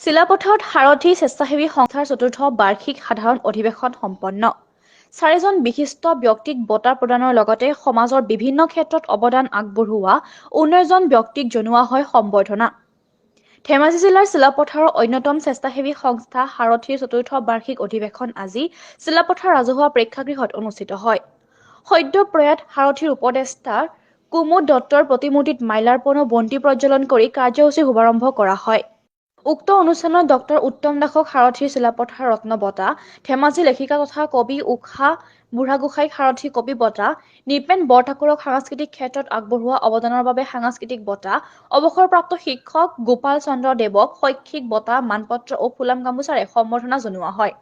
চিলাপথাৰত সাৰথী স্বেচ্ছাসেৱী সংস্থাৰ চতুৰ্থ বাৰ্ষিক সাধাৰণ অধিৱেশন সম্পন্ন। 4জন বিশিষ্ট ব্যক্তিক বঁটা প্ৰদানৰ লগতে সমাজৰ বিভিন্ন ক্ষেত্ৰত অৱদান আগবঢ়োৱা 19জন ব্যক্তিক জনোৱা হয় সম্বৰ্ধনা। ধেমাজি জিলাৰ চিলাপথাৰৰ অন্যতম স্বেচ্ছাসেৱী সংস্থা সাৰথীৰ চতুৰ্থ বাৰ্ষিক অধিৱেশন আজি চিলাপথাৰ ৰাজহুৱা প্ৰেক্ষাগৃহত অনুষ্ঠিত হয়। সদ্য প্ৰয়াত সাৰথীৰ উপদেষ্টা কুমুদ দত্তৰ প্ৰতিমূৰ্তিত মাল্যাৰ্পণ ও বন্তি প্ৰজ্বলন কৰি কাৰ্যসূচী শুভাৰম্ভ কৰা হয়। উক্ত অনুষ্ঠানত ডক্টৰ উত্তম দাসক সাৰথীৰ চিলাপথাৰ ৰত্ন বঁটা, ধেমাজি লেখিকা তথা কবি উষা বুঢ়াগোহাঁইক সাৰথী কবি বঁটা, নৃপেন বৰঠাকুৰক সাংস্কৃতিক ক্ষেত্ৰত আগবঢ়োৱা অৱদানৰ বাবে সাংস্কৃতিক বঁটা, অৱসৰপ্ৰাপ্ত শিক্ষক গোপাল চন্দ্ৰ দেৱক শৈক্ষিক বঁটা, মানপত্ৰ ও ফুলাম গামোচাৰে সম্বৰ্ধনা জনোৱা হয়।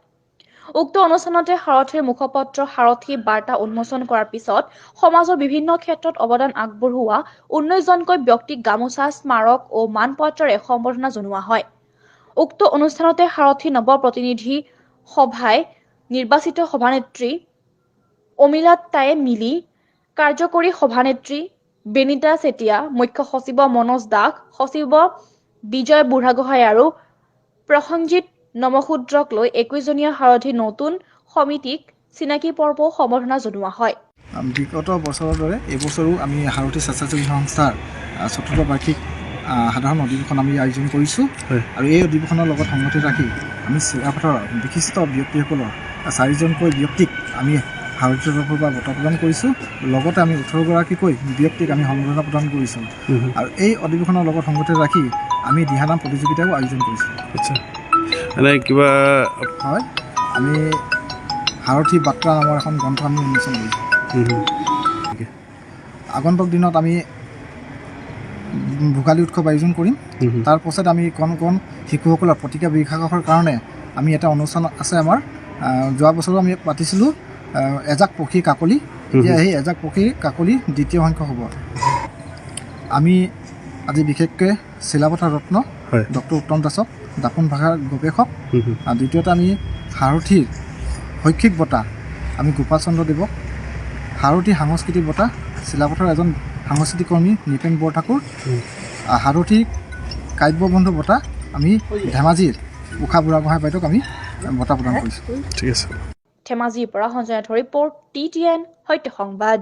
উক্ত অনুষ্ঠানতে সাৰথীৰ মুখপত্ৰ সাৰথী বাৰ্তা উন্মোচন কৰাৰ পিছত সমাজৰ বিভিন্ন ক্ষেত্ৰত অৱদান আগবঢ়োৱা 19জনকৈ ব্যক্তিক গামোচা, স্মাৰক ও মানপত্ৰৰে সম্বৰ্ধনা জনোৱা হয়। উক্ত অনুষ্ঠানতে সাৰথী নৱ প্ৰতিনিধি সভাই নিৰ্বাচিত সভানেত্ৰী অমিলাতাই মিলি, কাৰ্যকৰী সভানেত্ৰী বেনিতা চেতিয়া, মুখ্য সচিব মনোজ দাস, সচিব বিজয় বুঢ়াগোহাঁই আৰু প্ৰসঞ্জিত নমশূদ্ৰক লৈ 21জনীয়া সাৰথী নতুন সমিতিক চিনাকি পৰ্বও সম্বৰ্ধনা জনোৱা হয়। বিগত বছৰৰ দৰে এইবছৰো আমি সাৰথী স্বেচ্ছাসেৱী সংস্থাৰ চতুৰ্থ বাৰ্ষিক সাধাৰণ অধিৱেশন আমি আয়োজন কৰিছোঁ আৰু এই অধিৱেশনৰ লগত সংগতি ৰাখি আমি চিলাপথাৰৰ বিশিষ্ট ব্যক্তিসকলৰ 4জনকৈ ব্যক্তিক আমি সাৰথীৰ তৰফৰ পৰা বঁটা প্ৰদান কৰিছোঁ। লগতে আমি 18গৰাকীকৈ ব্যক্তিক আমি সম্বৰ্ধনা প্ৰদান কৰিছোঁ আৰু এই অধিৱেশনৰ লগত সংগতি ৰাখি আমি দিহানাম প্ৰতিযোগিতাও আয়োজন কৰিছোঁ। আচ্ছা, এনেই কিবা হয়, আমি সাৰথী বাৰ্তা নামৰ এখন গ্ৰন্থ আমি উন্মোচন কৰিছোঁ। আগন্তুক দিনত আমি ভোগালী উৎসৱ আয়োজন কৰিম। তাৰ পাছত আমি কণ শিশুসকলৰ প্ৰতিক্ৰিয়া বিকাশৰ কাৰণে আমি এটা অনুষ্ঠান আছে আমাৰ। যোৱা বছৰো আমি পাতিছিলোঁ এজাক পক্ষী কাকলি। এতিয়া সেই এজাক পক্ষী কাকলি দ্বিতীয় সংখ্যক হ'ব। আমি আজি বিশেষকৈ চিলাপথাৰ ৰত্ন ডক্টৰ উত্তম দাসক, দাপোন ভাষাৰ গৱেষক, দ্বিতীয়তে আমি সাৰথীৰ শৈক্ষিক বঁটা আমি গোপাল চন্দ্ৰ দেৱক, সাৰথী সাংস্কৃতিক বঁটা চিলাপথাৰৰ এজন সাংস্কৃতিক কৰ্মী নৃপেন বৰঠাকুৰ, সাৰথী কাব্যবন্ধু বঁটা আমি ধেমাজিৰ উষা বুঢ়াগোহাঁই বাইদেউক আমি বঁটা প্ৰদান কৰিছোঁ। ঠিক আছে। ধেমাজিৰ পৰা সঞ্জয় নাথৰ ৰিপৰ্ট, TTN সত্য সংবাদ।